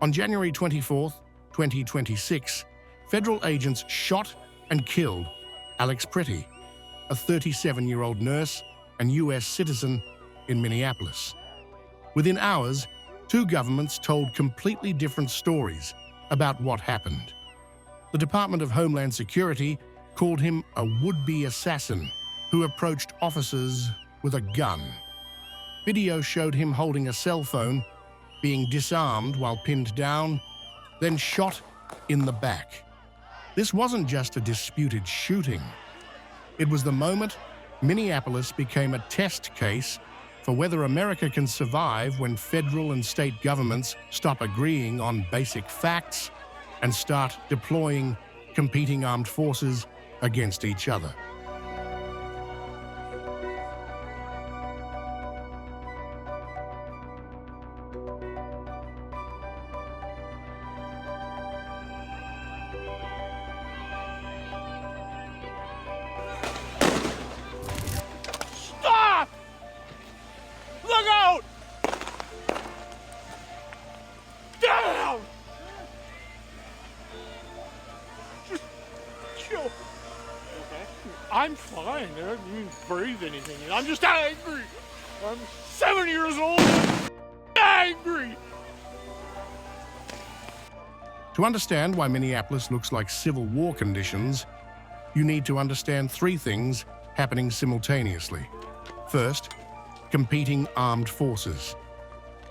On January 24, 2026, federal agents shot and killed Alex Pretti, a 37-year-old nurse and U.S. citizen in Minneapolis. Within hours, two governments told completely different stories about what happened. The Department of Homeland Security called him a would-be assassin who approached officers with a gun. Video showed him holding a cell phone, being disarmed while pinned down, then shot in the back. This wasn't just a disputed shooting. It was the moment Minneapolis became a test case for whether America can survive when federal and state governments stop agreeing on basic facts and start deploying competing armed forces against each other. Stop! Look out! Down! Just chill. Okay. I'm fine. I don't even breathe anything. I'm just angry. I'm 7 years old. Angry. To understand why Minneapolis looks like Civil War conditions, you need to understand three things happening simultaneously. First, competing armed forces.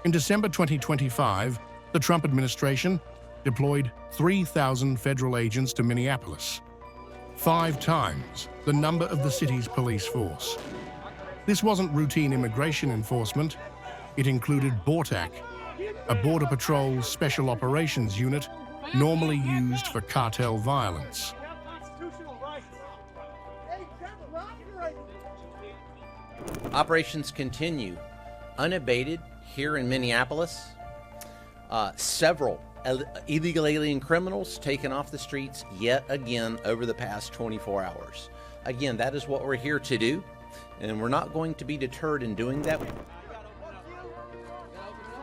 In December 2025, the Trump administration deployed 3,000 federal agents to Minneapolis, 5 times the number of the city's police force. This wasn't routine immigration enforcement. It included bortac, a Border Patrol Special Operations unit normally used for cartel violence. Operations continue unabated here in Minneapolis. Several illegal alien criminals taken off the streets yet again over the past 24 hours. Again, that is what we're here to do, and we're not going to be deterred in doing that.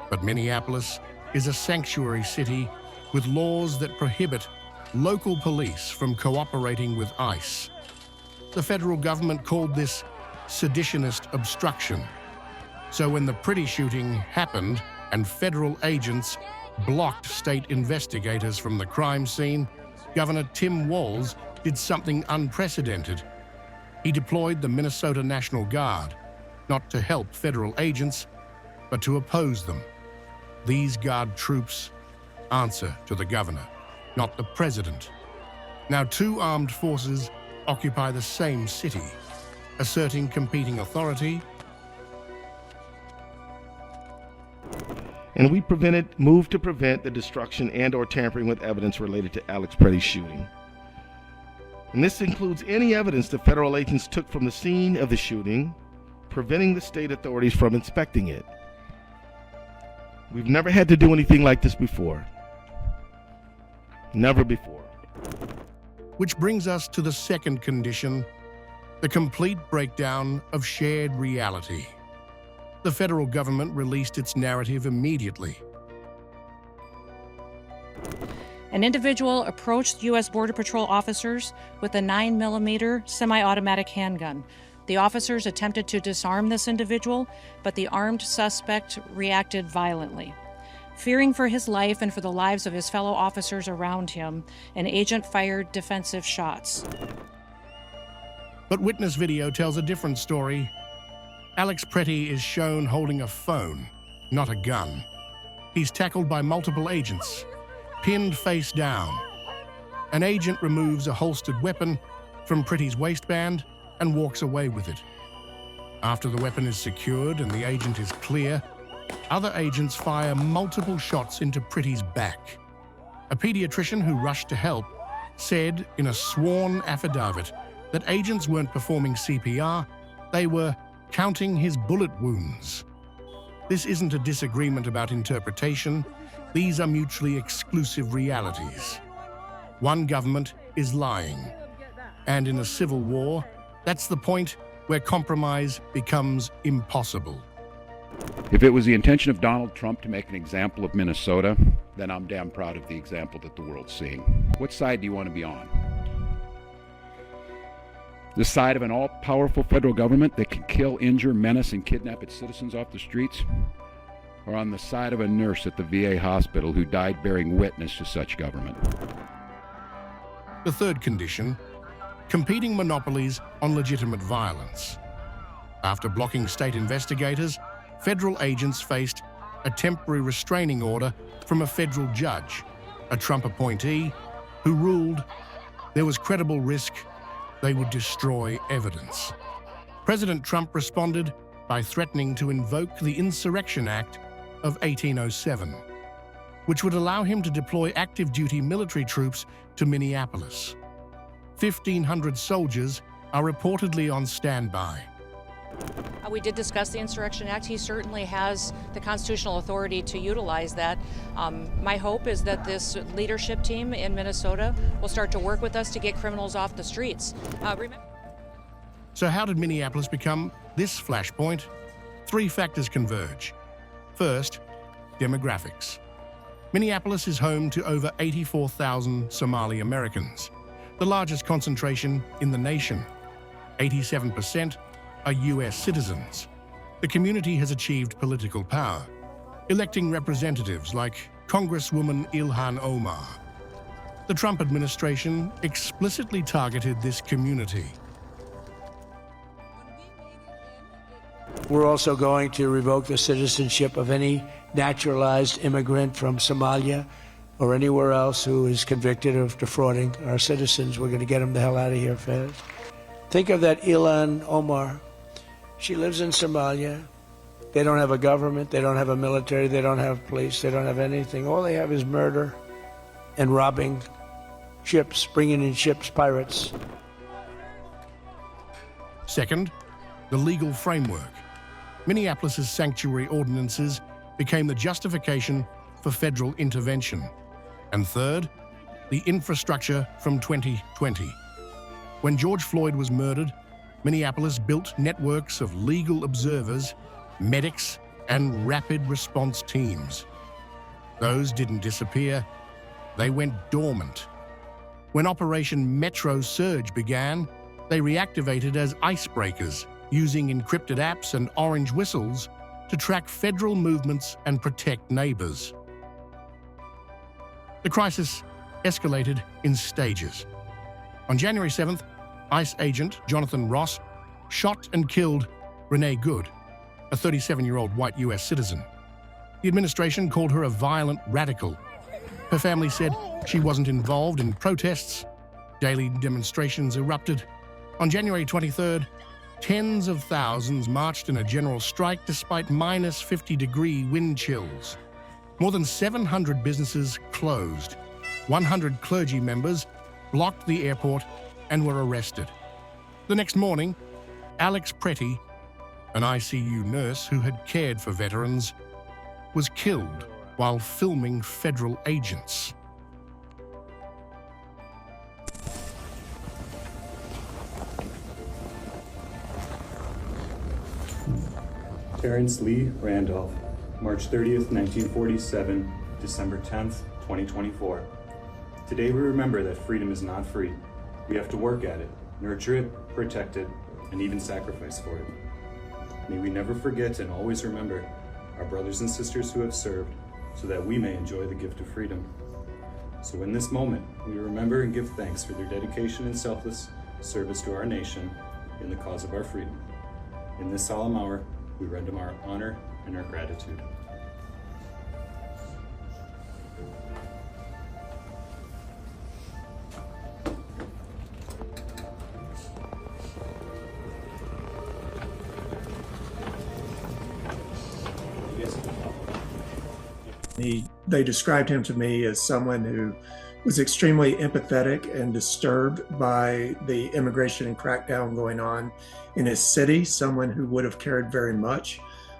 But Minneapolis is a sanctuary city with laws that prohibit local police from cooperating with ICE. The federal government called this seditionist obstruction. So when the Pretti shooting happened and federal agents blocked state investigators from the crime scene, Governor Tim Walz did something unprecedented. He deployed the Minnesota National Guard, not to help federal agents, but to oppose them. These Guard troops answer to the governor, not the president. Now 2 armed forces occupy the same city, asserting competing authority. And we moved to prevent the destruction and/or tampering with evidence related to Alex Pretti's shooting. And this includes any evidence the federal agents took from the scene of the shooting, preventing the state authorities from inspecting it. We've never had to do anything like this before. Never before. Which brings us to the second condition, the complete breakdown of shared reality. The federal government released its narrative immediately. An individual approached U.S. Border Patrol officers with a 9mm semi-automatic handgun. The officers attempted to disarm this individual, but the armed suspect reacted violently. Fearing for his life and for the lives of his fellow officers around him, an agent fired defensive shots. But witness video tells a different story. Alex Pretti is shown holding a phone, not a gun. He's tackled by multiple agents, pinned face down. An agent removes a holstered weapon from Pretti's waistband and walks away with it. After the weapon is secured and the agent is clear, other agents fire multiple shots into Pretti's back. A pediatrician who rushed to help said in a sworn affidavit that agents weren't performing CPR, they were counting his bullet wounds. This isn't a disagreement about interpretation. These are mutually exclusive realities. One government is lying. And in a civil war, that's the point where compromise becomes impossible. If it was the intention of Donald Trump to make an example of Minnesota, then I'm damn proud of the example that the world's seeing. What side do you want to be on? The side of an all-powerful federal government that can kill, injure, menace, and kidnap its citizens off the streets? Or on the side of a nurse at the VA hospital who died bearing witness to such government? The third condition, competing monopolies on legitimate violence. After blocking state investigators, federal agents faced a temporary restraining order from a federal judge, a Trump appointee, who ruled there was credible risk they would destroy evidence. President Trump responded by threatening to invoke the Insurrection Act of 1807, which would allow him to deploy active duty military troops to Minneapolis. 1,500 soldiers are reportedly on standby. We did discuss the Insurrection Act. He certainly has the constitutional authority to utilize that. My hope is that this leadership team in Minnesota will start to work with us to get criminals off the streets. So how did Minneapolis become this flashpoint? 3 factors converge. First, demographics. Minneapolis is home to over 84,000 Somali Americans, the largest concentration in the nation. 87% are U.S. citizens. The community has achieved political power, electing representatives like Congresswoman Ilhan Omar. The Trump administration explicitly targeted this community. We're also going to revoke the citizenship of any naturalized immigrant from Somalia or anywhere else who is convicted of defrauding our citizens. We're going to get them the hell out of here fast. Think of that Ilhan Omar. She lives in Somalia. They don't have a government. They don't have a military. They don't have police. They don't have anything. All they have is murder and robbing ships, bringing in ships, pirates. Second, the legal framework. Minneapolis's sanctuary ordinances became the justification for federal intervention. And third, the infrastructure from 2020. When George Floyd was murdered, Minneapolis built networks of legal observers, medics, and rapid response teams. Those didn't disappear, they went dormant. When Operation Metro Surge began, they reactivated as icebreakers, using encrypted apps and orange whistles to track federal movements and protect neighbors. The crisis escalated in stages. On January 7th, ICE agent Jonathan Ross shot and killed Renee Good, a 37-year-old white U.S. citizen. The administration called her a violent radical. Her family said she wasn't involved in protests. Daily demonstrations erupted. On January 23rd, tens of thousands marched in a general strike despite minus 50-degree wind chills. More than 700 businesses closed. 100 clergy members blocked the airport and were arrested. The next morning, Alex Pretti, an ICU nurse who had cared for veterans, was killed while filming federal agents. Terrence Lee Randolph, March 30th, 1947, December 10th, 2024. Today we remember that freedom is not free. We have to work at it, nurture it, protect it, and even sacrifice for it. May we never forget and always remember our brothers and sisters who have served so that we may enjoy the gift of freedom. So in this moment, we remember and give thanks for their dedication and selfless service to our nation in the cause of our freedom. In this solemn hour, we render them our honor and our gratitude. They described him to me as someone who was extremely empathetic and disturbed by the immigration and crackdown going on in his city, someone who would have cared very much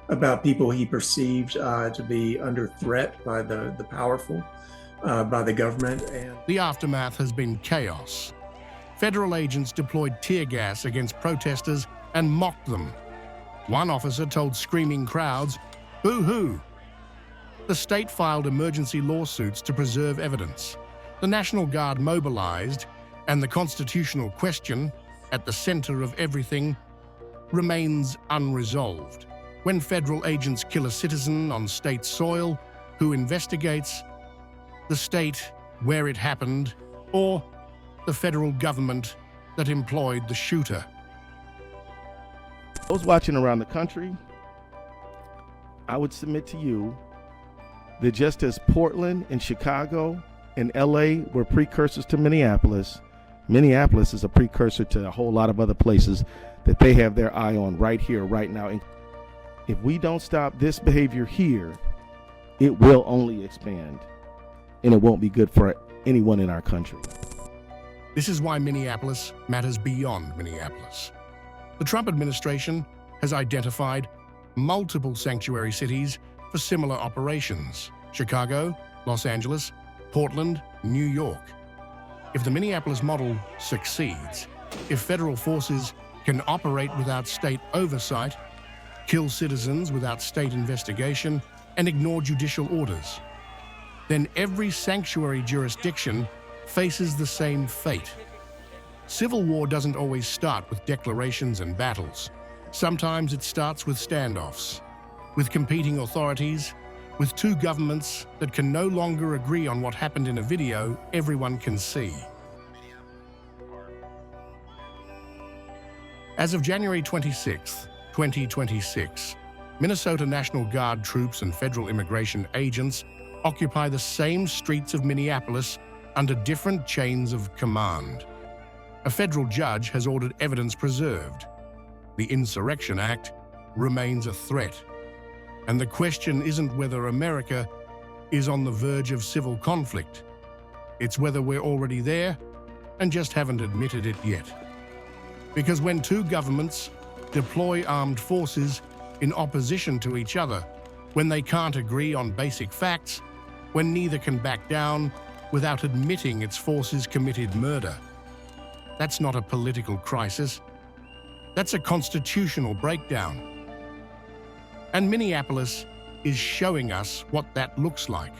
about people he perceived to be under threat by the powerful, by the government. And the aftermath has been chaos. Federal agents deployed tear gas against protesters and mocked them. One officer told screaming crowds, "Boo-hoo." The state filed emergency lawsuits to preserve evidence. The National Guard mobilized, and the constitutional question, at the center of everything, remains unresolved. When federal agents kill a citizen on state soil, who investigates? The state where it happened, or the federal government that employed the shooter? Those watching around the country, I would submit to you that just as Portland and Chicago and LA were precursors to Minneapolis, Minneapolis is a precursor to a whole lot of other places that they have their eye on right here, right now. And if we don't stop this behavior here, it will only expand, and it won't be good for anyone in our country. This is why Minneapolis matters beyond Minneapolis. The Trump administration has identified multiple sanctuary cities for similar operations: Chicago, Los Angeles, Portland, New York. If the Minneapolis model succeeds, if federal forces can operate without state oversight, kill citizens without state investigation, and ignore judicial orders, then every sanctuary jurisdiction faces the same fate. Civil war doesn't always start with declarations and battles. Sometimes it starts with standoffs, with competing authorities, with two governments that can no longer agree on what happened in a video everyone can see. As of January 26, 2026, Minnesota National Guard troops and federal immigration agents occupy the same streets of Minneapolis under different chains of command. A federal judge has ordered evidence preserved. The Insurrection Act remains a threat. And the question isn't whether America is on the verge of civil conflict. It's whether we're already there and just haven't admitted it yet. Because when two governments deploy armed forces in opposition to each other, when they can't agree on basic facts, when neither can back down without admitting its forces committed murder, that's not a political crisis. That's a constitutional breakdown. And Minneapolis is showing us what that looks like.